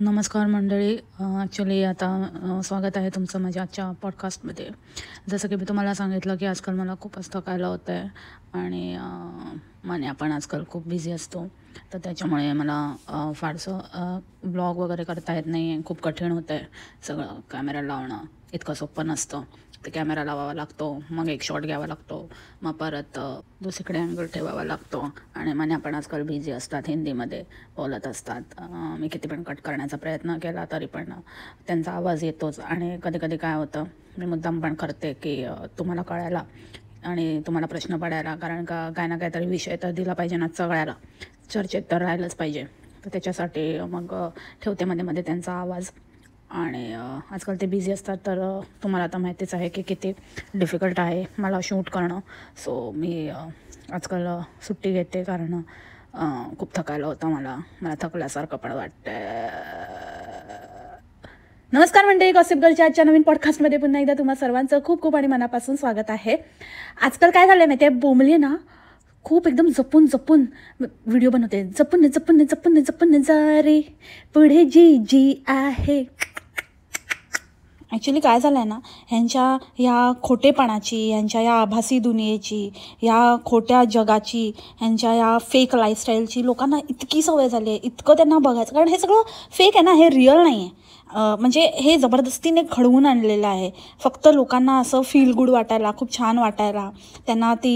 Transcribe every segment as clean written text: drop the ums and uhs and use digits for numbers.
नमस्कार मंडळी. ॲक्च्युली आता स्वागत आहे तुमचं माझ्या आजच्या पॉडकास्टमध्ये. जसं की मी तुम्हाला सांगितलं की आजकाल मला खूपच थकायला होतं आहे आणि आणि आपण आजकाल खूप बिझी असतो, तर त्याच्यामुळे मला फारसं ब्लॉग वगैरे करता येत नाही आहे. खूप कठीण होतं आहे सगळं. कॅमेरा लावणं इतकं सोपं नसतं. ते कॅमेरा लावावा लागतो, मग एक शॉट घ्यावा लागतो, मग परत दुसरीकडे अँगल ठेवावा लागतो आणि मने आपण आजकाल बिझी असतात, हिंदीमध्ये बोलत असतात. मी किती पण कट करण्याचा प्रयत्न केला तरी पण त्यांचा आवाज येतोच. आणि कधी कधी काय होतं, मी मुद्दाम पण करते की तुम्हाला कळायला आणि तुम्हाला प्रश्न पडायला, कारण का काय ना काहीतरी विषय तर दिला पाहिजे ना, सगळ्याला चर्चेत तर राहिलंच पाहिजे. तर त्याच्यासाठी मग ठेवते मध्ये मध्ये त्यांचा आवाज. आणि आजकाल ते बिझी असतात, तर तुम्हाला आता माहितीच आहे की किती डिफिकल्ट आहे मला शूट करणं. सो मी आजकाल सुट्टी घेते, कारण खूप थकायला होतं मला मला थकल्यासारखं पण वाटतं. नमस्कार मंडळी, गॉसिप गर्लच्या आजच्या नवीन पॉडकास्टमध्ये पुन्हा एकदा तुम्हा सर्वांचं खूप खूप आणि मनापासून स्वागत आहे. आजकाल काय झालं माहिती आहे, बोमली ना खूप एकदम जपून जपून व्हिडिओ बनवते. जपून जपून जपून जपून जा रे पुढे जी जी आहे. ॲक्च्युली काय झालं आहे ना, ह्यांच्या ह्या खोटेपणाची, ह्यांच्या या आभासी दुनियेची, या खोट्या जगाची, ह्यांच्या या फेक लाईफस्टाईलची लोकांना इतकी सवय झाली आहे. इतकं त्यांना बघायचं, कारण हे सगळं फेक आहे ना, हे रिअल नाही आहे. म्हणजे हे जबरदस्तीने घडवून आणलेलं आहे. फक्त लोकांना असं फील गुड वाटायला, खूप छान वाटायला, त्यांना ती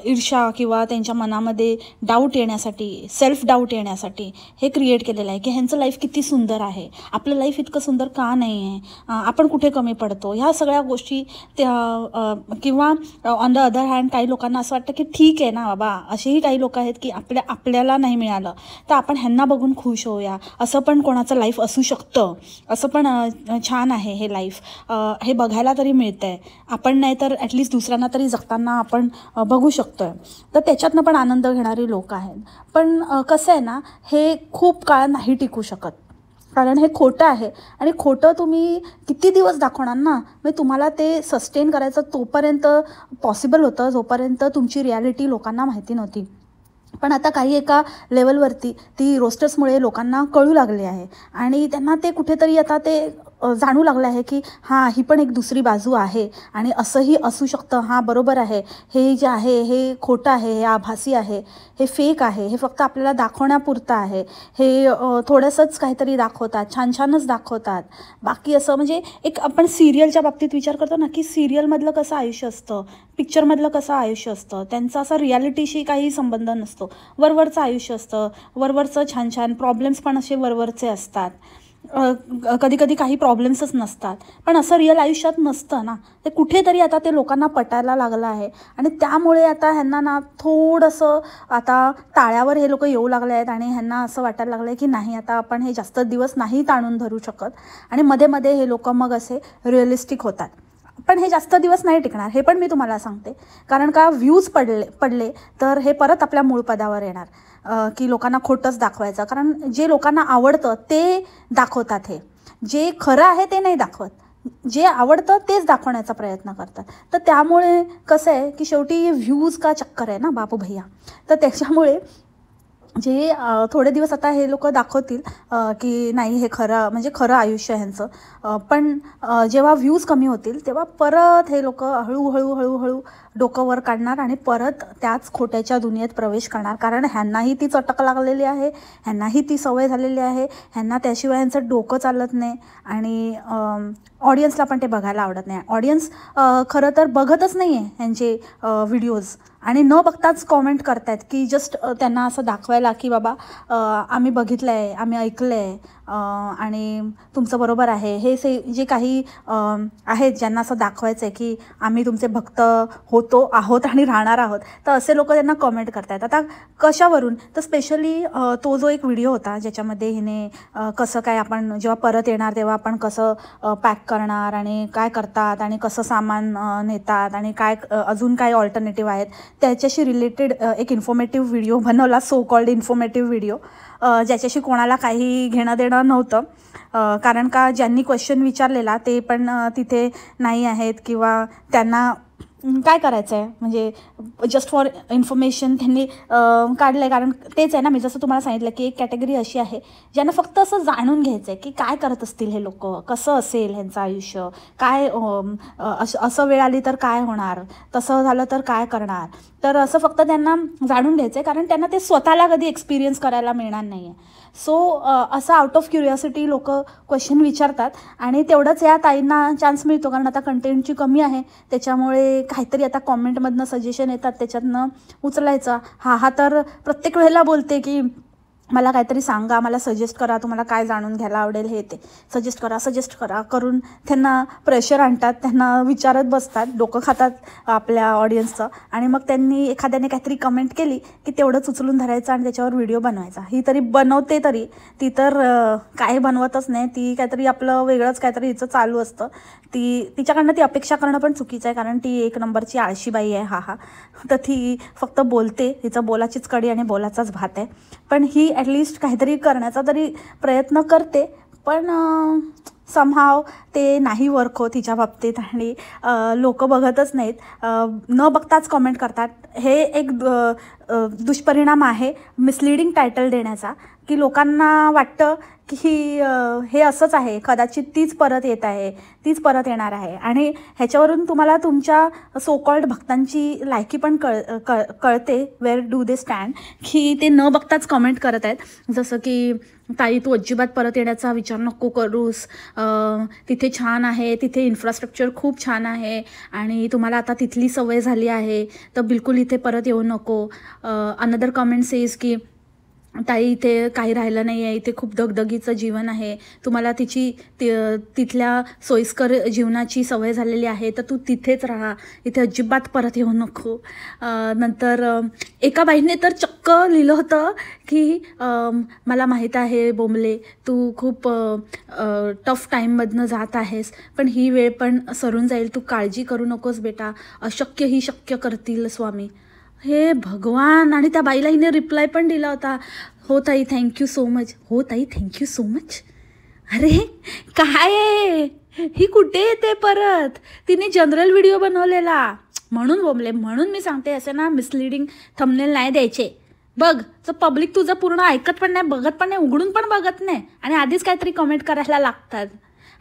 ईर्ष्या किंवा त्यांच्या मनामध्ये डाऊट येण्यासाठी, सेल्फ डाऊट येण्यासाठी हे क्रिएट केलेलं आहे की ह्यांचं लाईफ किती सुंदर आहे, आपलं लाईफ इतकं सुंदर का नाही आहे, आपण कुठे कमी पडतो, ह्या सगळ्या गोष्टी त्या. किंवा ऑन द अदर हँड काही लोकांना असं वाटतं की ठीक आहे ना बाबा, असेही काही लोक आहेत की आपल्याला नाही मिळालं तर आपण ह्यांना बघून खुश होऊया, असं पण कोणाचं लाईफ असू शकतं, असं पण छान आहे हे लाईफ, हे बघायला तरी मिळतं आहे. आपण नाही तर ॲटलिस्ट दुसऱ्यांना तरी जगताना आपण बघू शकतो आहे. तर त्याच्यातनं पण आनंद घेणारी लोक आहेत. पण कसं आहे ना, हे खूप काळ नाही टिकू शकत, कारण हे खोटं आहे. आणि खोटं तुम्ही किती दिवस दाखवणार ना, म्हणजे तुम्हाला ते सस्टेन करायचं तोपर्यंत पॉसिबल होतं जोपर्यंत तुमची रिॲलिटी लोकांना माहिती नव्हती. पण आता काही एका लेवलवरती ती रोस्टर्समुळे लोकांना कळू लागले आहे आणि त्यांना ते कुठेतरी आता ते जाणू लागलं आहे की हां, ही पण एक दुसरी बाजू आहे आणि असंही असू शकतं. हां, बरोबर आहे, हे जे आहे हे खोटं आहे, हे आभासी आहे, हे फेक आहे, हे फक्त आपल्याला दाखवण्यापुरतं आहे, हे थोडंसंच काहीतरी दाखवतात, छान छानच दाखवतात. बाकी असं म्हणजे एक आपण सिरियलच्या बाबतीत विचार करतो ना, की सिरियलमधलं कसं आयुष्य असतं, पिक्चरमधलं कसं आयुष्य असतं, त्यांचं असं रिॲलिटीशी काही संबंध नसतो. वरवरचं आयुष्य असतं, वरवरचं छान छान प्रॉब्लेम्स पण असे वरवरचे असतात. कधी कधी काही प्रॉब्लेम्सच नसतात. पण असं रिअल आयुष्यात नसतं ना, ते कुठेतरी आता ते लोकांना पटायला लागलं आहे. आणि त्यामुळे आता ह्यांना ना थोडंसं आता टाळ्यावर हे लोक येऊ लागले आहेत आणि ह्यांना असं वाटायला लागलं आहे की नाही, आता आपण हे जास्त दिवस नाही ताणून धरू शकत. आणि मध्ये मध्ये हे लोक मग असे रिअलिस्टिक होतात. पण हे जास्त दिवस नाही टिकणार, हे पण मी तुम्हाला सांगते. कारण का व्ह्यूज पडले तर हे परत आपल्या मूळ पदावर येणार, की लोकांना खोटंच दाखवायचं. कारण जे लोकांना आवडतं ते दाखवतात, हे जे खरं आहे ते नाही दाखवत, जे आवडतं तेच दाखवण्याचा प्रयत्न करतात. तर त्यामुळे कसं आहे की शेवटी व्ह्यूज का चक्कर आहे ना बाबू भैया. तर त्याच्यामुळे जे थोडे दिवस आता हे लोक दाखवतील की नाही, हे खरं म्हणजे खरं आयुष्य ह्यांचं. पण जेव्हा व्ह्यूज कमी होतील तेव्हा परत हे लोक हळूहळू हळूहळू डोकं वर काढणार आणि परत त्याच खोट्याच्या दुनियेत प्रवेश करणार. कारण ह्यांनाही ती चटक लागलेली आहे, ह्यांनाही ती सवय झालेली आहे, ह्यांना त्याशिवाय ह्यांचं डोकं चालत नाही. आणि ऑडियन्सला पण ते बघायला आवडत नाही. ऑडियन्स खरं तर बघतच नाही आहे ह्यांचे व्हिडिओज, आणि न बघताच कॉमेंट करतायत की जस्ट त्यांना असं दाखवायला की बाबा आम्ही बघितलं आहे, आम्ही ऐकलं आहे, आणि तुमचं बरोबर आहे. हे जे काही आहेत ज्यांना असं दाखवायचं आहे की आम्ही तुमचे भक्त आहोत आणि राहणार आहोत, तर असे लोक त्यांना कॉमेंट करतायत. आता कशावरून, तर स्पेशली तो जो एक व्हिडिओ होता ज्याच्यामध्ये हिने कसं काय आपण जेव्हा परत येणार तेव्हा आपण कसं पॅक करणार आणि काय करतात आणि कसं सामान नेतात आणि काय अजून काय ऑल्टरनेटिव्ह आहेत, त्याच्याशी रिलेटेड एक इन्फॉर्मेटिव्ह व्हिडिओ बनवला, सो कॉल्ड इन्फॉर्मेटिव्ह व्हिडिओ, ज्याच्याशी कोणाला काही घेणं देणं नव्हतं. कारण का ज्यांनी क्वेश्चन विचारलेला ते पण तिथे नाही आहेत, किंवा त्यांना काय करायचं आहे, म्हणजे जस्ट फॉर इन्फॉर्मेशन त्यांनी काढलं आहे. कारण तेच आहे ना, मी जसं तुम्हाला सांगितलं की एक कॅटेगरी अशी आहे ज्यांना फक्त असं जाणून घ्यायचं आहे की काय करत असतील हे लोक, कसं असेल ह्यांचं आयुष्य, काय असं वेळ आली तर काय होणार, तसं झालं तर काय करणार. तर असं फक्त त्यांना जाणून घ्यायचं आहे, कारण त्यांना ते स्वतःला कधी एक्सपिरियन्स करायला मिळणार नाही आहे. सो असं आउट ऑफ क्युरिओसिटी लोक क्वेश्चन विचारतात आणि तेवढंच या ताईंना चान्स मिळतो, कारण आता कंटेंटची कमी आहे. त्याच्यामुळे काहीतरी आता कॉमेंटमधनं सजेशन येतात, त्याच्यातनं उचलायचं. हा तर प्रत्येक वेळेला बोलते की मला काहीतरी सांगा, मला सजेस्ट करा, तुम्हाला काय जाणून घ्यायला आवडेल हे ते सजेस्ट करा करून त्यांना प्रेशर आणतात, त्यांना विचारत बसतात, डोकं खातात आपल्या ऑडियन्सचं. आणि मग त्यांनी एखाद्याने काहीतरी कमेंट केली की तेवढंच उचलून धरायचं आणि त्याच्यावर व्हिडिओ बनवायचा. ही तरी बनवते, तरी ती तर काही बनवतच नाही, ती काहीतरी आपलं वेगळंच काहीतरी हिचं चालू असतं. तिच्याकडनं ती अपेक्षा करणं पण चुकीचं आहे, कारण ती एक नंबरची आळशीबाई आहे. हा तर ती फक्त बोलते, तिचं बोलाचीच कडी आणि बोलाचाच भात आहे. पण ही ॲटलिस्ट काहीतरी करण्याचा तरी प्रयत्न करते, पण समहाव ते नाही वर्क होत तिच्या बाबतीत. आणि लोक बघतच नाहीत, न बघताच कमेंट करतात. हे एक दुष्परिणाम आहे मिसलिडिंग टायटल देण्याचा, की लोकांना वाटतं की हे असंच आहे, कदाचित तीच परत येत आहे, तीच परत येणार आहे. आणि ह्याच्यावरून तुम्हाला तुमच्या सो कॉल्ड भक्तांची लायकी पण कळते, वेअर डू दे स्टँड, की ते न बघताच कमेंट करत आहेत. जसं की ताई तू अजिबात परत येण्याचा विचार नको करूस, तिथे छान आहे, तिथे इन्फ्रास्ट्रक्चर खूप छान आहे आणि तुम्हाला आता तिथली सवय झाली आहे, तर बिलकुल इथे परत येऊ नको. अनदर कमेंट सेज की ताई इथे काही राहिलं नाही आहे, इथे खूप दगदगीचं जीवन आहे, तुम्हाला तिथल्या सोयीस्कर जीवनाची सवय झालेली आहे, तर तू तिथेच राहा, इथे अजिबात परत येऊ नको. नंतर एका बाईने तर चक्क लिहिलं होतं की मला माहीत आहे बोंबले, तू खूप टफ टाईममधनं जात आहेस, पण ही वेळ पण सरून जाईल, तू काळजी करू नकोस बेटा, अशक्य ही शक्य करतील स्वामी. हे भगवान. आणि त्या बाईला हिने रिप्लाय पण दिला होता, हो ताई थँक्यू सो मच. हो ताई थँक्यू सो मच. अरे काय आहे ही, कुठे येते परत? तिने जनरल व्हिडिओ बनवलेला म्हणून बोंबले. म्हणून मी सांगते, असे ना मिसलिडिंग थंबनेल नाही द्यायचे. बघ तर पब्लिक तुझं पूर्ण ऐकत पण नाही, बघत पण नाही, उघडून पण बघत नाही आणि आधीच काहीतरी कमेंट करायला लागतात.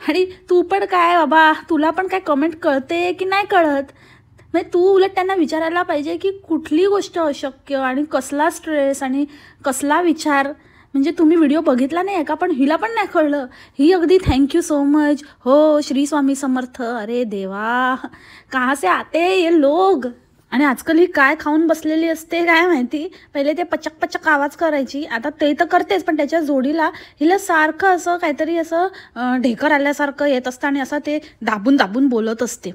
आणि तू पण काय बाबा, तुला पण काय कमेंट कळते की नाही कळत? म्हणजे तू उलट त्यांना विचारायला पाहिजे की कुठली गोष्ट अशक्य आणि कसला स्ट्रेस आणि कसला विचार. म्हणजे तुम्ही व्हिडिओ बघितला नाही आहे का? पण हिला पण नाही कळलं, ही अगदी थँक्यू सो मच, हो श्री स्वामी समर्थ. अरे देवा, कहाँ से आते ये लोग. आणि आजकाल ही काय खाऊन बसलेली असते काय माहिती. पहिले ते पचक पचक आवाज करायची, आता ते तर करतेच, पण त्याच्या जोडीला हिला सारखं असं काहीतरी असं ढेकर आल्यासारखं येत असतं आणि असं ते दाबून दाबून बोलत असते,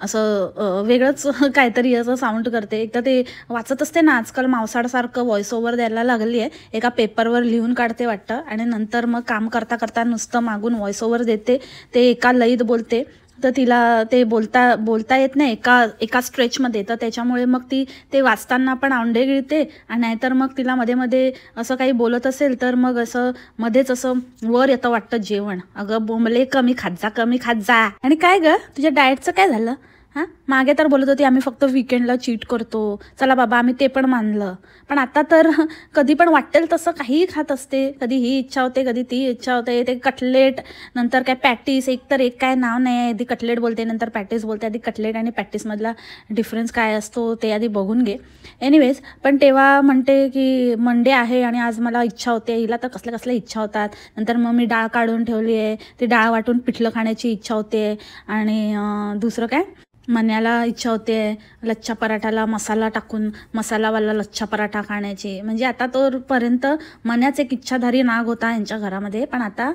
असं वेगळंच काहीतरी असं साऊंड करते. एक तर ते वाचत असते ना, आजकाल मावसाडसारखं व्हॉइस ओव्हर द्यायला लागली आहे, एका पेपरवर लिहून काढते वाटतं आणि नंतर मग काम करता करता नुसतं मागून व्हॉइस ओव्हर देते. ते एका लईत बोलते, तर तिला ते बोलता येत नाही एका स्ट्रेचमध्ये, तर त्याच्यामुळे मग ती ते वाचताना पण औंढे गिळते. आणि नाहीतर मग तिला मध्ये मध्ये असं काही बोलत असेल तर मग असं मध्येच असं वर येतं वाटतं जेवण. अगं बोंबले, कमी खात जा. आणि काय गं तुझ्या डाएटचं काय झालं? हां, मागे तर बोलत होती आम्ही फक्त वीकेंडला चीट करतो, चला बाबा आम्ही ते पण मानलं, पण आता तर कधी पण वाटेल तसं काहीही खात असते. कधी ही इच्छा होते, कधी ती इच्छा होते. ते कटलेट, नंतर काय पॅटीस, एक काय नाव नाही आहे, आधी कटलेट बोलते नंतर पॅटीस बोलते. आधी कटलेट आणि पॅटीसमधला डिफरन्स काय असतो ते आधी बघून घे. एनिवेज, पण तेव्हा म्हणते की मंडे आहे आणि आज मला इच्छा होते. हिला तर कसल्या इच्छा होतात. नंतर मग मी डाळ काढून ठेवली आहे, ती डाळ वाटून पिठलं खाण्याची इच्छा होते. आणि दुसरं काय, मण्याला इच्छा होते लच्छा पराठाला मसाला टाकून मसालावाला लच्छा पराठा खाण्याची. म्हणजे आता तोपर्यंत मण्याच एक इच्छाधारी नाग होता यांच्या घरामध्ये, पण आता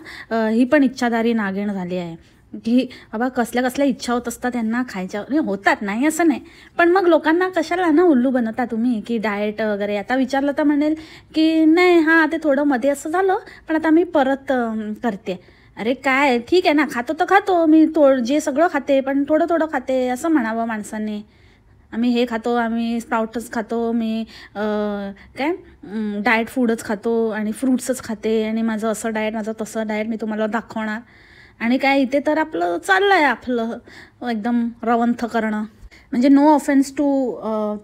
ही पण इच्छाधारी नागिण झाली आहे की बाबा कसल्या इच्छा होत असतात त्यांना खायच्या. होतात, नाही असं नाही, पण मग लोकांना कशाला ना उल्लू बनवता तुम्ही की डाएट वगैरे. आता विचारलं तर म्हणेल की नाही हां ते थोडं मध्ये असं झालं, पण आता मी परत करते. अरे काय, ठीक आहे ना, खातो तर खातो मी, जे सगळं खाते, पण थोडं खाते असं म्हणावं माणसांनी. आम्ही हे खातो, आम्ही स्प्राउट्स खातो, मी काय डाएट फूडच खातो आणि फ्रूट्सच खाते आणि माझं असं डाएट, माझं तसं डाएट मी तुम्हाला दाखवणार. आणि काय इथे तर आपलं चाललं आहे आपलं एकदम रवंथ करणं. म्हणजे नो ऑफेन्स टू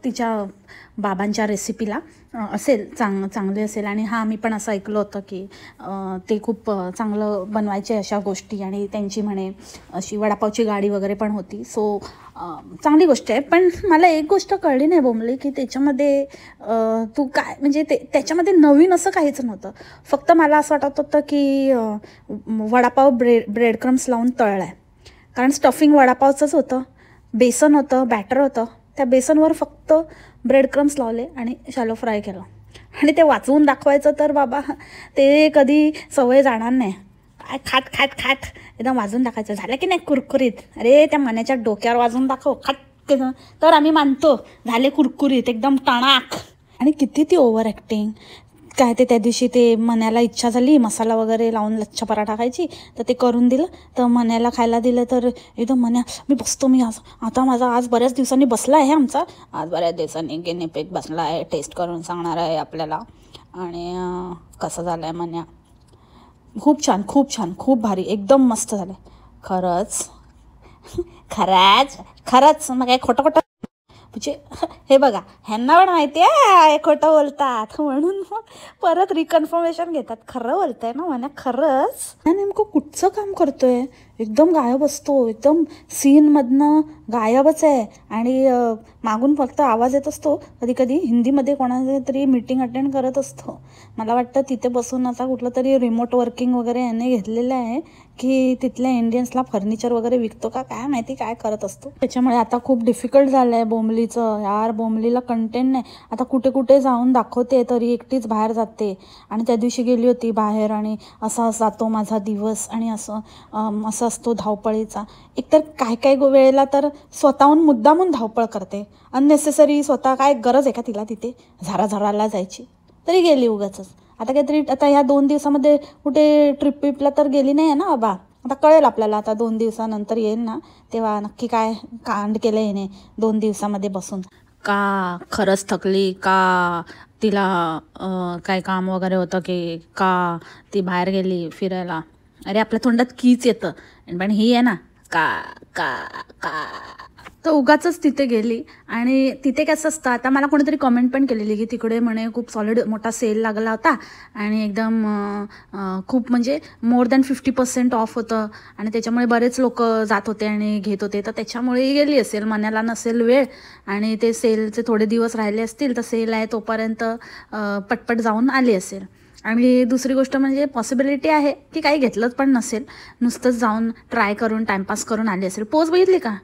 तिच्या बाबांच्या रेसिपीला, असेल चांगले असेल. आणि हां, मी पण असं ऐकलं होतं की ते खूप चांगलं बनवायचे अशा गोष्टी, आणि त्यांची म्हणे अशी वडापावची गाडी वगैरे पण होती. सो चांगली गोष्ट आहे. पण मला एक गोष्ट कळली नाही बोंबले, की त्याच्यामध्ये तू काय म्हणजे त्याच्यामध्ये नवीन असं काहीच नव्हतं. फक्त मला असं वाटत होतं की वडापाव ब्रेड क्रम्स लावून तळला आहे. कारण स्टफिंग वडापावचंच होतं, बेसन होतं, बॅटर होतं. त्या बेसनवर फक्त ब्रेड क्रम्स लावले आणि शॅलो फ्राय केलं. आणि ते वाचवून दाखवायचं तर बाबा ते कधी सवय जाणार नाही. काय खाट खाट खाट एकदम वाजून दाखवायचं, झालं की नाही कुरकुरीत. अरे त्या मण्याच्या डोक्यावर वाजून दाखव, खाट, तर आम्ही मानतो झाले कुरकुरीत एकदम टणाक. आणि किती ती ओव्हर ॲक्टिंग. काय ते त्या दिवशी ते मण्याला इच्छा झाली मसाला वगैरे लावून लच्छा पराठा खायची, तर ते करून दिलं. तर मण्याला खायला दिलं तर एकदम मन्या, मी बसतो, मी आज आता माझा आज बऱ्याच दिवसांनी बसला आहे आमचा, आज बऱ्याच दिवसांनी गिनीपिग बसला आहे, टेस्ट करून सांगणार आहे आपल्याला. आणि कसं झालं आहे मन्या, खूप छान, खूप छान, खूप भारी, एकदम मस्त झालं खरंच. खरंच खरंच, मग काय खोटं खोटं म्हणजे हे बघा, ह्यांना पण माहिती आहे खोटं बोलतात, म्हणून मग परत रिकन्फर्मेशन घेतात. खरं बोलतंय ना म्हणा, खरंच. नेमकं कुठचं काम करतोय, एकदम गायब असतो, एकदम सीनमधनं गायबच आहे. आणि मागून फक्त आवाज येत असतो कधी कधी हिंदीमध्ये, कोणाचे तरी मीटिंग अटेंड करत असतो. मला वाटतं तिथे बसून आता कुठलं तरी रिमोट वर्किंग वगैरे याने घेतलेलं आहे, की तिथल्या इंडियन्सला फर्निचर वगैरे विकतो का काय माहिती, काय करत असतो. त्याच्यामुळे आता खूप डिफिकल्ट झालं आहे बोंबलीचं. यार बोंबलीला कंटेंट नाही. आता कुठे कुठे जाऊन दाखवते तरी एकटीच बाहेर जाते. आणि त्या दिवशी गेली होती बाहेर, आणि असा जातो माझा दिवस, आणि असं असतो धावपळीचा. एकतर काय काय वेळेला तर स्वतःहून मुद्दामून धावपळ करते अननेसेसरी. स्वतः काय गरज आहे का तिला तिथे झराझराला जायची, तरी गेली उगाचच. आता काहीतरी आता ह्या 2 दिवसामध्ये कुठे ट्रिपला तर गेली नाही आहे ना बाबा. आता कळेल आपल्याला, आता 2 दिवसानंतर येईल ना, तेव्हा नक्की काय कांड केलं येणे 2 दिवसामध्ये बसून. का खरंच थकली, का तिला काय काम वगैरे होतं, की का ती बाहेर गेली फिरायला. अरे आपल्या तोंडात कीच येतं, पण ही आहे ना का का का, तर उगाचच तिथे गेली. आणि तिथे कसं असतं, आता मला कोणीतरी कमेंट पण केलेली की तिकडे म्हणे खूप सॉलिड मोठा सेल लागला होता, आणि एकदम खूप म्हणजे मोर दॅन 50% ऑफ होतं, आणि त्याच्यामुळे बरेच लोक जात होते आणि घेत होते. तर त्याच्यामुळे गेली असेल, मनाला नसेल वेळ, आणि ते सेलचे थोडे दिवस राहिले असतील, तर सेल आहे तोपर्यंत पटपट जाऊन आली असेल. आणि दुसरी गोष्ट म्हणजे पॉसिबिलिटी आहे की काही घेतलंच पण नसेल, नुसतंच जाऊन ट्राय करून टाईमपास करून आली असेल. पोज बघितली का,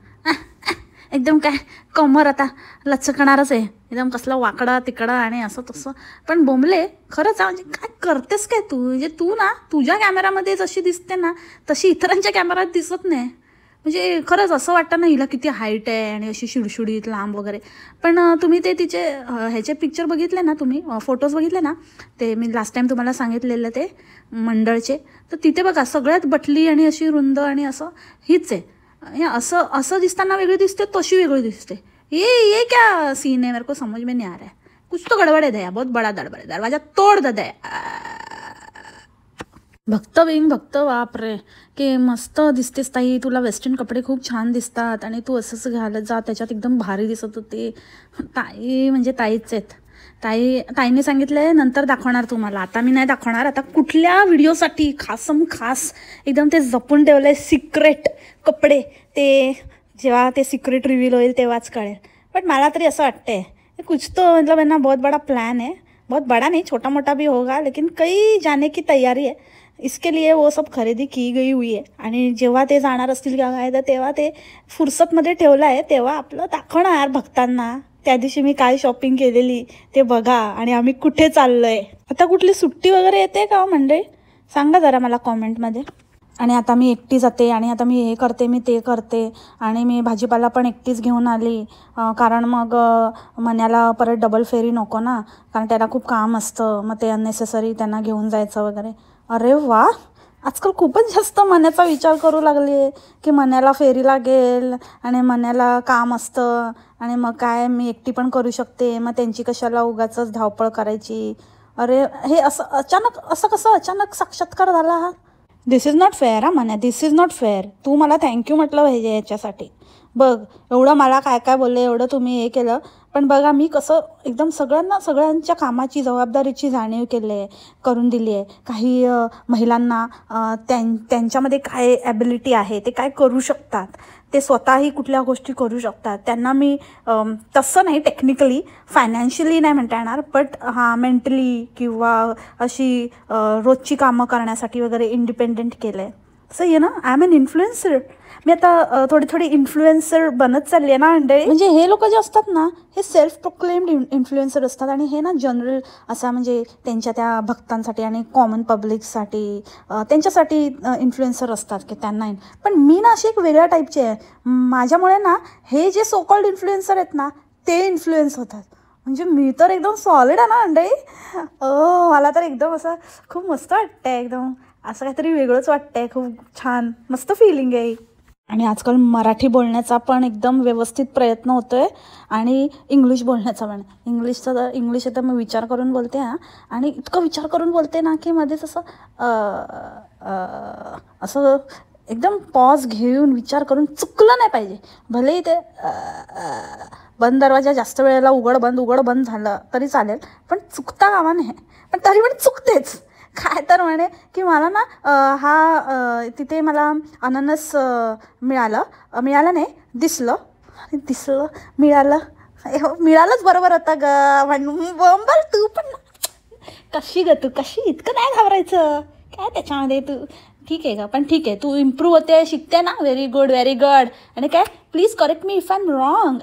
एकदम काय कमर आता लचकणारच आहे, एकदम कसला वाकडा तिकडा आणि असं तसं. पण बोंबले खरंच म्हणजे काय करतेस काय तू, म्हणजे तू ना तुझ्या कॅमेरामध्ये जशी दिसते ना तशी इतरांच्या कॅमेऱ्यात दिसत नाही. म्हणजे खरंच असं वाटतं ना हिला किती हाईट आहे आणि अशी शिडशिडीत लांब वगैरे. पण तुम्ही ते तिचे ह्याचे पिक्चर बघितले ना, तुम्ही फोटोज बघितले ना, ते मी लास्ट टाईम तुम्हाला सांगितलेलं ते मंडळचे, तर तिथे बघा सगळ्यात बटली आणि अशी रुंद आणि असं हीच आहे. असं असं दिसताना वेगळी दिसते, तशी वेगळी दिसते. ये क्या सीन है, मेरे को समझ में नहीं आ रहा है. कुछ तो गड़बड़ है दया, बहुत बड़ा गड़बड़ है, दरवाजा तोड़ दे दया. भक्त बिंग भक्त, बापरे, की मस्त दिसतेस ताई, तुला वेस्टर्न कपडे खूप छान दिसतात, आणि तू असंच घालत जा, त्याच्यात एकदम भारी दिसत होते. ताई म्हणजे ताईच आहेत. ताईने सांगितलं नंतर दाखवणार तुम्हाला, आता मी नाही दाखवणार. आता कुठल्या व्हिडिओसाठी खास एकदम ते जपून ठेवलं आहे सिक्रेट कपडे, ते जेव्हा ते सिक्रेट रिव्हील होईल तेव्हाच कळेल. बट मला तरी असं वाटतंय कुछ तो मतलब है ना, बहुत बड़ा प्लान है. बहुत बड़ा नहीं, छोटा मोटा भी होगा, लेकिन कहीं जाने की तैयारी है. इसके लिए वो सब खरेदी की गई हुई आहे. आणि जेव्हा ते जाणार असतील का काय, तर तेव्हा ते फुरसतमध्ये ठेवलं आहे, तेव्हा आपलं दाखवणार भक्तांना. त्या दिवशी मी काय शॉपिंग केलेली ते बघा, आणि आम्ही कुठे चाललोय. आता कुठली सुट्टी वगैरे येते का मंडळी, सांगा जरा मला कॉमेंटमध्ये. आणि आता मी एकटी जाते, आणि आता मी हे करते, मी ते करते, आणि मी भाजीपाला पण एकटीच घेऊन आली. कारण मग मन्याला परत डबल फेरी नको ना, कारण त्याला खूप काम असतं, मग ते अननेसेसरी त्यांना घेऊन जायचं वगैरे. अरे वा, आजकाल खूपच जास्त मन्याचा विचार करू लागली आहे, की मन्याला फेरी लागेल आणि मन्याला काम असतं, आणि मग काय मी एकटी पण करू शकते, मग त्यांची कशाला उगाचच धावपळ करायची. अरे हे असं अचानक, असं कसं अचानक साक्षात्कार झाला हा. दिस इज नॉट फेअर हा मन्या, दिस इज नॉट फेअर. तू मला थँक्यू म्हटलं पाहिजे याच्यासाठी. बघ एवढं मला काय काय बोलले, एवढं तुम्ही हे केलं, पण बघा मी कसं एकदम सगळ्यांच्या कामाची जबाबदारीची जाणीव केली आहे, करून दिली आहे. काही महिलांना त्यांच्यामध्ये काय ॲबिलिटी आहे, ते काय करू शकतात, ते स्वतःही कुठल्या गोष्टी करू शकतात. त्यांना मी तसं नाही टेक्निकली फायनान्शियली नाही म्हणता येणार, बट मेंटली किंवा अशी रोजची कामं करण्यासाठी वगैरे इंडिपेंडेंट केलं आहे. So I am an influencer. मी आता थोडी इन्फ्लुएन्सर बनत चालली आहे ना मंडळी. म्हणजे हे लोक जे असतात ना, हे सेल्फ प्रोक्लेम्ड इन्फ्लुएन्सर असतात आणि हे ना जनरल असा म्हणजे त्यांच्या त्या भक्तांसाठी आणि कॉमन पब्लिकसाठी त्यांच्यासाठी इन्फ्लुएन्सर असतात की त्यांना. पण मी ना अशी एक वेगळ्या टाईपची आहे. माझ्यामुळे ना हे जे सो कॉल्ड इन्फ्लुएन्सर आहेत ना, ते इन्फ्लुएन्स होतात. म्हणजे मी तर एकदम सॉलिड आहे ना मंडळी. मला तर एकदम असं खूप मस्त वाटतंय, एकदम असं काहीतरी वेगळंच वाटतंय, खूप छान मस्त फिलिंग आहे. आणि आजकाल मराठी बोलण्याचा पण एकदम व्यवस्थित प्रयत्न होतो आहे आणि इंग्लिश बोलण्याचा पण. इंग्लिश आता मी विचार करून बोलते आणि इतकं विचार करून बोलते ना की मध्येच असं एकदम पॉज घेऊन विचार करून चुकलं नाही पाहिजे. भलेही ते बंद दरवाजा जास्त वेळेला उघड बंद झालं तरी चालेल, पण चुकता कामा नये. पण तरी पण चुकतेच. काय तर म्हणे की मला ना तिथे मला अननस मिळालं नाही, मिळालंच बरोबर होतं ग. बंबल तू पण कशी इतकं नाही घाबरायचं काय त्याच्यामध्ये. तू ठीक आहे का, पण ठीक आहे, तू इम्प्रूव्ह होते, शिकते ना. Very good. आणि काय, please correct me if I am wrong.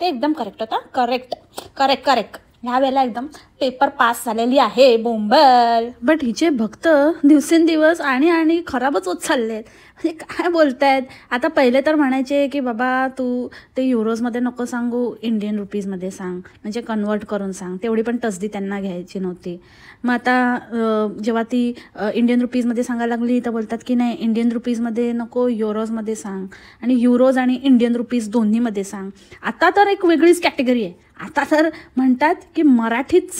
ते एकदम करेक्ट होता. करेक्ट. ह्या वेळेला एकदम पेपर पास झालेली आहे बोंबल. बट हिचे भक्त दिवसेंदिवस आणि खराबच होत चालले आहेत. म्हणजे काय बोलतायत. आता पहिले तर म्हणायचे की बाबा तू ते युरोजमध्ये नको सांगू, इंडियन रुपीजमध्ये सांग, म्हणजे कन्वर्ट करून सांग. तेवढी पण तसदी त्यांना घ्यायची नव्हती. मग आता जेव्हा ती इंडियन रुपीजमध्ये सांगायला लागली तर बोलतात की नाही, इंडियन रुपीजमध्ये नको, युरोजमध्ये सांग, आणि युरोज आणि इंडियन रुपीज दोन्हीमध्ये सांग. आता तर एक वेगळीच कॅटेगरी आहे. आता तर म्हणतात की मराठीतच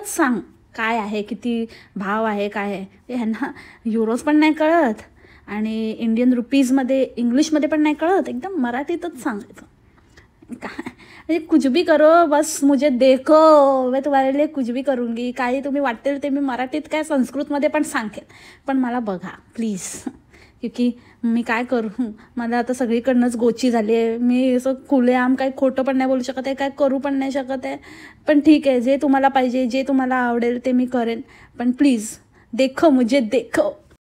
सांग काय आहे, किती भाव आहे, काय आहे. ह्यांना युरोज पण नाही कळत आणि इंडियन रुपीजमध्ये इंग्लिशमध्ये पण नाही कळत. एकदम मराठीतच सांगायचं. काय कुछ भी करो, बस मुझे देखो, मैं तुम्हारे लिए कुछ भी करूंगी. काही तुम्ही वाटेल ते मी मराठीत काय संस्कृतमध्ये पण सांगेन, पण मला बघा प्लीज. क्योंकि मी काय करू, मला आता सगळीकडनंच गोची झाली आहे. मी असं खुलेआम काही खोटं पण नाही बोलू शकत आहे, काय करू पण नाही शकत आहे. पण ठीक आहे, जे तुम्हाला पाहिजे, जे तुम्हाला आवडेल ते मी करेन, पण प्लीज देखो मुझे देखो.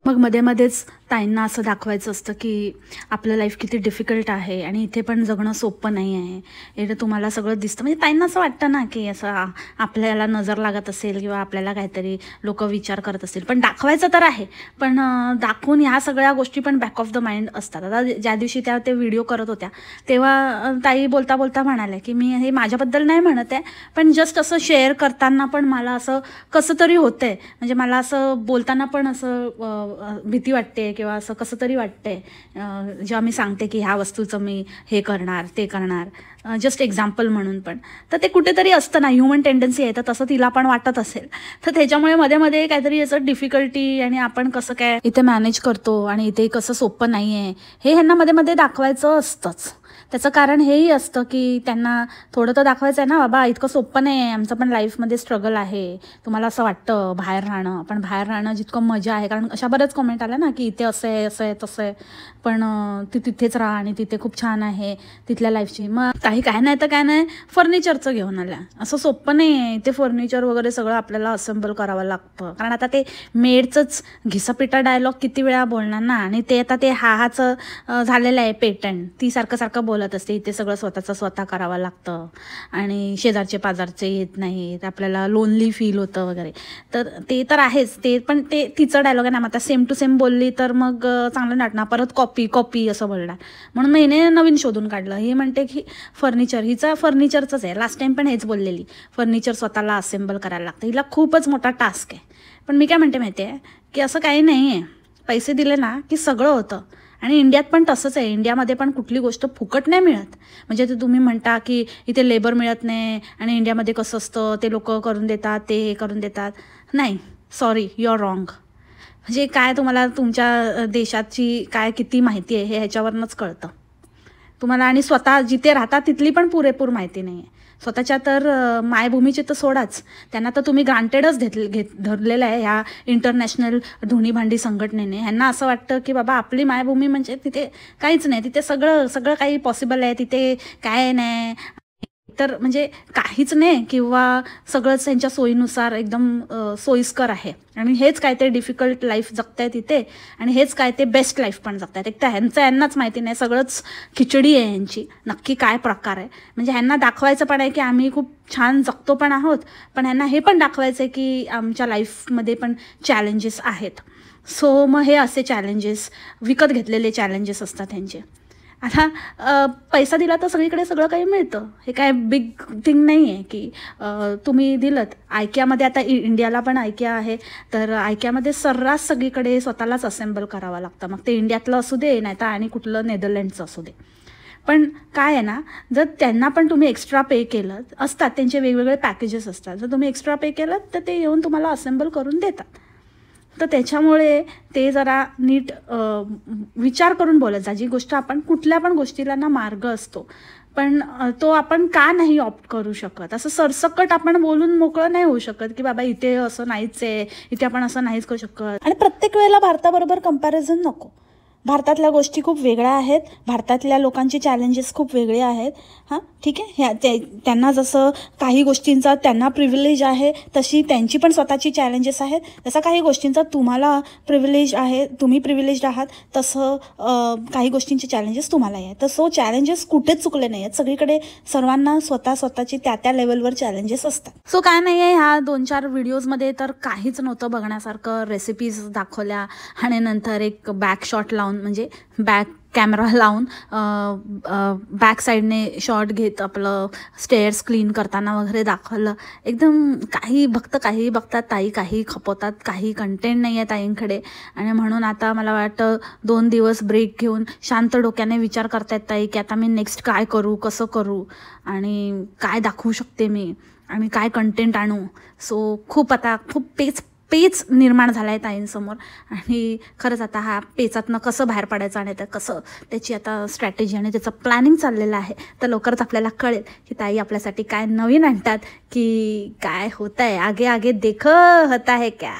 मग मध्येच ताईंना असं दाखवायचं असतं की आपलं लाईफ किती डिफिकल्ट आहे आणि इथे पण जगणं सोपं नाही आहे. इथे तुम्हाला सगळं दिसतं. म्हणजे ताईंना असं वाटतं ना की असं आपल्याला नजर लागत असेल किंवा आपल्याला काहीतरी लोक विचार करत असतील. पण दाखवायचं तर आहे, पण दाखवून ह्या सगळ्या गोष्टी पण बॅक ऑफ द माइंड असतात. आता ज्या दिवशी ते व्हिडिओ करत होत्या तेव्हा ताई बोलता भणाल्या की मी हे माझ्याबद्दल नाही म्हणत आहे, पण जस्ट असं शेअर करताना पण मला असं कसं तरी होतं आहे. म्हणजे मला असं बोलताना पण असं भीती वाटते किंवा असं कसं तरी वाटतंय जेव्हा मी सांगते की ह्या वस्तूचं मी हे करणार ते करणार, जस्ट एक्झाम्पल म्हणून. पण तर ते कुठेतरी असतं ना, ह्युमन टेंडन्सी आहे, तर तसं तिला पण वाटत असेल. तर त्याच्यामुळे मध्ये काहीतरी असं डिफिकल्टी आणि आपण कसं काय इथे मॅनेज करतो आणि इथे कसं सोपं नाही आहे हे ह्यांना मध्ये दाखवायचं असतंच. त्याचं कारण हेही असतं की त्यांना थोडं तर दाखवायचं आहे ना, बाबा इतकं सोपं नाही आहे, आमचं पण लाईफमध्ये स्ट्रगल आहे. तुम्हाला असं वाटतं बाहेर राहणं, पण बाहेर राहणं जितकं मजा आहे, कारण अशा बऱ्याच कमेंट आल्या ना की इथे असं आहे तसं आहे, पण ती तिथेच राहा आणि तिथे खूप छान आहे तिथल्या लाईफची. मग काय नाही फर्निचरचं घेऊन आल्या. असं सोपं नाही आहे. इथे फर्निचर वगैरे सगळं आपल्याला असेंबल करावं लागतं, कारण आता ते मेडचंच घिसापिटा डायलॉग किती वेळा बोलणार ना. आणि ते आता ते हाचं झालेलं आहे पेटंट. ती सारखं बोलत असते इथे सगळं स्वतः करावं लागतं आणि शेजारचे पाजारचे येत नाहीत, आपल्याला लोनली फील होतं वगैरे. तर ते तर आहेच, ते पण ते तिचं डायलॉग आहे ना. आता सेम टू सेम बोलली तर मग चांगलं नाटणार, परत कॉपी असं बोलणार. म्हणून मी हिने नवीन शोधून काढलं. ही म्हणते की हिचा फर्निचरचंच आहे. लास्ट टाइम पण हेच बोललेली, फर्निचर स्वतःला असेंबल करायला लागतं. हिला खूपच मोठा टास्क आहे. पण मी काय म्हणते माहिती आहे की असं काही नाही आहे. पैसे दिले ना की सगळं होतं. आणि इंडियात पण तसंच आहे. इंडियामध्ये पण कुठली गोष्ट फुकट नाही मिळत. म्हणजे ते तुम्ही म्हणता की इथे लेबर मिळत नाही आणि इंडियामध्ये कसं असतं, ते लोक करून देतात, ते हे करून देतात. नाही, सॉरी, यू आर रॉंग. म्हणजे काय तुम्हाला तुमच्या देशाची काय किती माहिती आहे हे ह्याच्यावरनंच कळतं तुम्हाला. आणि स्वतः जिथे राहता तिथली पण पुरेपूर माहिती नाही आहे स्वतःच्या. तर मायभूमीची तर सोडाच, त्यांना तर तुम्ही ग्रांटेडच धरलेलं आहे ह्या इंटरनॅशनल धुणी भांडी संघटनेने. ह्यांना असं वाटतं की बाबा आपली मायभूमी म्हणजे तिथे काहीच नाही, तिथे सगळं काही पॉसिबल आहे, तिथे काय नाही तर म्हणजे काहीच नाही किंवा सगळंच त्यांच्या सोयीनुसार एकदम सोयीस्कर आहे. आणि हेच काय ते डिफिकल्ट लाईफ जगतायत तिथे आणि हेच काय ते बेस्ट लाईफ पण जगतायत. एक तर ह्यांनाच माहिती नाही, सगळंच खिचडी आहे ह्यांची, नक्की काय प्रकार आहे. म्हणजे ह्यांना दाखवायचं पण आहे की आम्ही खूप छान जगतो पण आहोत, पण ह्यांना हे पण दाखवायचं आहे की आमच्या लाईफमध्ये पण चॅलेंजेस आहेत. सो मग हे असे चॅलेंजेस विकत घेतलेले चॅलेंजेस असतात ह्यांचे. आता पैसा दिला तर सगळीकडे सगळं काही मिळतं, हे काय बिग थिंग नाही आहे की तुम्ही दिलंत. आयकियामध्ये आता इंडियाला पण आयकिया आहे, तर आयकियामध्ये सर्रास सगळीकडे स्वतःलाच असेंबल करावं लागतं, मग ते इंडियातलं असू दे नाही तर आणि कुठलं नेदरलँडचं असू दे. पण काय आहे ना, जर त्यांना पण तुम्ही एक्स्ट्रा पे केलं असतात, त्यांचे वेगवेगळे पॅकेजेस असतात, जर तुम्ही एक्स्ट्रा पे केलं तर ते येऊन तुम्हाला असेंबल करून देतात. तर त्याच्यामुळे ते जरा नीट विचार करून बोलत जा. जी गोष्ट आपण कुठल्या पण गोष्टीला ना मार्ग असतो, पण तो आपण का नाही ऑप्ट करू शकत. असं सरसकट आपण बोलून मोकळं नाही होऊ शकत की बाबा इथे असं नाहीच आहे, इथे आपण असं नाहीच करू शकत. आणि प्रत्येक वेळेला भारताबरोबर कंपॅरिझन नको. भारतातल्या गोष्टी खूप वेगळ्या आहेत, भारतातल्या लोकांचे चॅलेंजेस खूप वेगळे आहेत. हां ठीक आहे, त्यांना जसं काही गोष्टींचा त्यांना प्रिव्हिलेज आहे तशी त्यांची पण स्वतःची चॅलेंजेस आहेत. जसं काही गोष्टींचा तुम्हाला प्रिव्हिलेज आहे, तुम्ही प्रिव्हिलेज्ड आहात, तसं काही गोष्टींचे चॅलेंजेस तुम्हालाही आहेत. तर सो चॅलेंजेस कुठेच चुकले नाही आहेत, सगळीकडे सर्वांना स्वतःची त्या लेवलवर चॅलेंजेस असतात. सो काय नाही आहे, ह्या 2-4 व्हिडिओजमध्ये तर काहीच नव्हतं बघण्यासारखं. रेसिपीज दाखवल्या आणि नंतर एक बॅक शॉट लावून म्हणजे बॅक कॅमेरा लावून बॅक साईडने शॉट घेत आपलं स्टेअर्स क्लीन करताना वगैरे दाखवलं. एकदम काही बघतात ताई, काही खपवतात, काही कंटेंट नाही आहे ताईंकडे. आणि म्हणून आता मला वाटतं 2 दिवस ब्रेक घेऊन शांत डोक्याने विचार करतायत ताई की आता मी नेक्स्ट काय करू, कसं करू आणि काय दाखवू शकते मी आणि काय कंटेंट आणू. सो खूप पेच निर्माण झाला आहे ताईंसमोर. आणि खरंच आता हा पेचातनं कसं बाहेर पडायचं आणि कसं त्याची आता स्ट्रॅटेजी आणि त्याचं प्लॅनिंग चाललेलं आहे. तर लवकरच आपल्याला कळेल की ताई आपल्यासाठी काय नवीन आणतात की काय होतं आहे. आगे आगे देखो होता है क्या.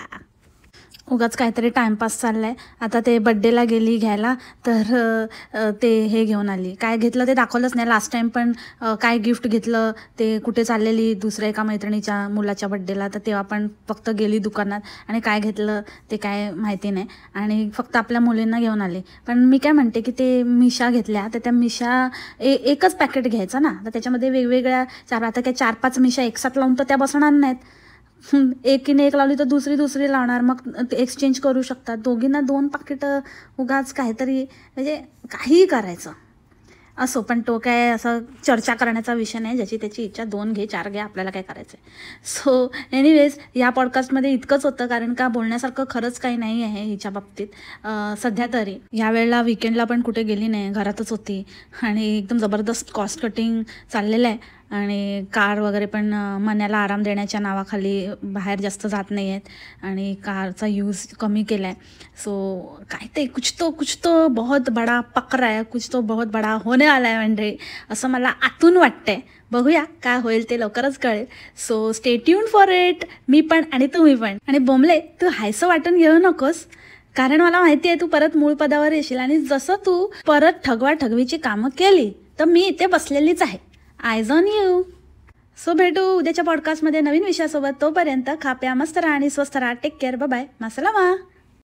उगाच काहीतरी टाईमपास चालला आहे. आता ते बड्डेला गेली घ्यायला, तर ते हे घेऊन आली. काय घेतलं ते दाखवलंच नाही. लास्ट टाईम पण काय गिफ्ट घेतलं ते कुठे चाललेली दुसऱ्या एका मैत्रिणीच्या मुलाच्या बड्डेला, तर तेव्हा पण फक्त गेली दुकानात आणि काय घेतलं ते काय माहिती नाही आणि फक्त आपल्या मुलींना घेऊन आली. पण मी काय म्हणते की ते मिशा घेतल्या, तर त्या मिशा एकच पॅकेट घ्यायचं ना, तर त्याच्यामध्ये वेगवेगळ्या आता काय 4-5 मिशा एकसाथ लावून तर त्या बसणार नाहीत. एकीने एक लावली तर दुसरी लावणार, मग एक्सचेंज करू शकतात. दोघींना 2 पाकिटं उगाच काहीतरी म्हणजे काहीही करायचं असो. पण तो काय असं चर्चा करण्याचा विषय नाही, ज्याची त्याची इच्छा 2 घे 4 घे, आपल्याला काय करायचं आहे. सो एनिवेज या पॉडकास्टमध्ये इतकंच होतं, कारण का बोलण्यासारखं खरंच काही नाही आहे हिच्या बाबतीत सध्या तरी. यावेळेला विकेंडला पण कुठे गेली नाही, घरातच होती आणि एकदम जबरदस्त कॉस्ट कटिंग चाललेलं आहे. आणि कार वगैरे पण मनाला आराम देण्याच्या नावाखाली बाहेर जास्त जात नाही आहेत आणि कारचा यूज कमी केला आहे. सो काय ते कुछ तो बहुत बडा पकरा आहे, कुछ तो बहुत बडा होणे आला आहे म्हणजे असं मला आतून वाटतंय. बघूया काय होईल ते लवकरच कळेल. So stay tune for it. मी पण आणि तुम्ही पण. आणि बोंबले तू हायसं वाटून घेऊ नकोस, कारण मला माहिती आहे तू परत मूळ पदावर येशील आणि जसं तू परत ठगवाठगवीची कामं केली तर मी इथे बसलेलीच आहे. आयज ऑन यू. सो भेटू उद्याच्या पॉडकास्टमध्ये नवीन विषयासोबत. तोपर्यंत खा प्या मस्त राहा आणि स्वस्थ राहा. Take care. बाय. मासलामा.